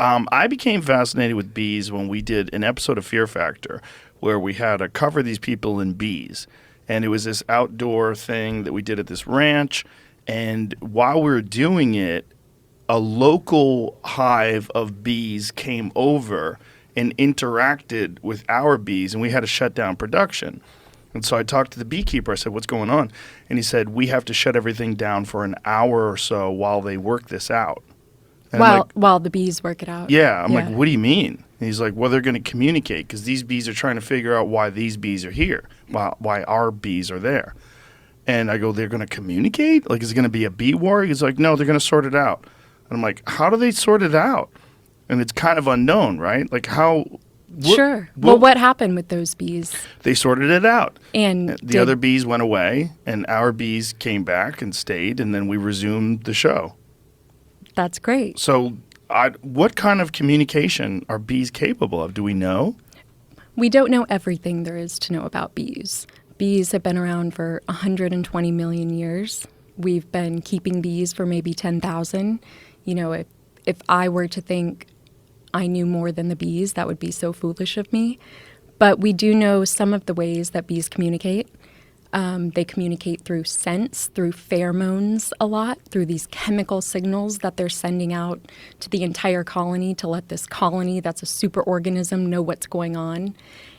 I became fascinated with bees when we did an episode of Fear Factor where we had to cover these people in bees. And it was this outdoor thing that we did at this ranch. And while we were doing it, a local hive of bees came over and interacted with our bees, and we had to shut down production. And so I talked to the beekeeper. I said, what's going on? And he said, we have to shut everything down for an hour or so while they work this out. And While the bees work it out. Yeah. I'm like, what do you mean? And he's like, well, they're going to communicate because these bees are trying to figure out why these bees are here, why our bees are there. And I go, they're going to communicate? Like, is it going to be a bee war? He's like, no, they're going to sort it out. And I'm like, how do they sort it out? And it's kind of unknown, right? Like how... Sure. Well, what happened with those bees? They sorted it out. And the other bees went away, and our bees came back and stayed, and then we resumed the show. That's great. So what kind of communication are bees capable of? Do we know? We don't know everything there is to know about bees. Bees have been around for 120 million years. We've been keeping bees for maybe 10,000. You know, if I were to think I knew more than the bees, that would be so foolish of me. But we do know some of the ways that bees communicate. They communicate through scents, through pheromones a lot, through these chemical signals that they're sending out to the entire colony to let this colony that's a superorganism know what's going on.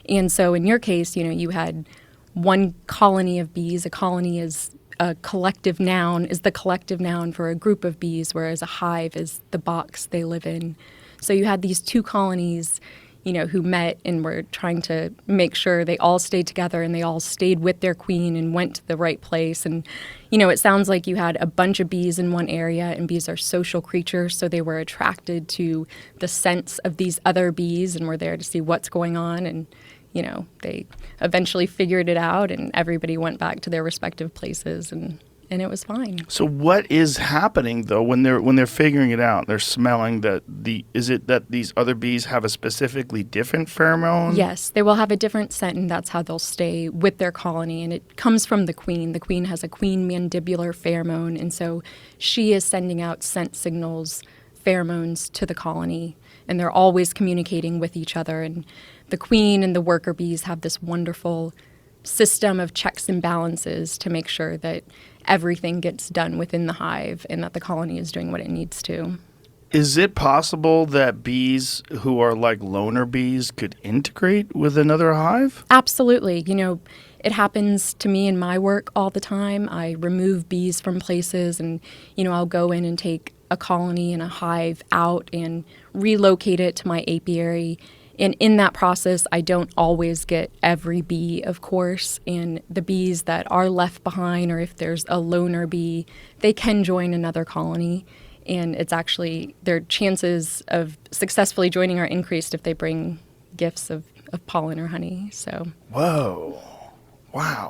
And so in your case, you know, you had one colony of bees. A colony is a collective noun, is the collective noun for a group of bees, whereas a hive is the box they live in. So you had these two colonies, you know, who met and were trying to make sure they all stayed together and they all stayed with their queen and went to the right place. And, you know, it sounds like you had a bunch of bees in one area, and bees are social creatures, so they were attracted to the scents of these other bees and were there to see what's going on. And, you know, they eventually figured it out and everybody went back to their respective places and it was fine. So what is happening though when they're figuring it out? They're smelling that is it that these other bees have a specifically different pheromone? Yes, they will have a different scent, and that's how they'll stay with their colony. And it comes from the queen. The queen has a queen mandibular pheromone, and so she is sending out scent signals, pheromones to the colony, and they're always communicating with each other. And the queen and the worker bees have this wonderful system of checks and balances to make sure that everything gets done within the hive and that the colony is doing what it needs to. Is it possible that bees who are like loner bees could integrate with another hive? Absolutely. You know, it happens to me in my work all the time. I remove bees from places and, you know, I'll go in and take a colony and a hive out and relocate it to my apiary. And in that process, I don't always get every bee, of course. And the bees that are left behind, or if there's a loner bee, they can join another colony. And it's actually, their chances of successfully joining are increased if they bring gifts of pollen or honey. So. Whoa. Wow.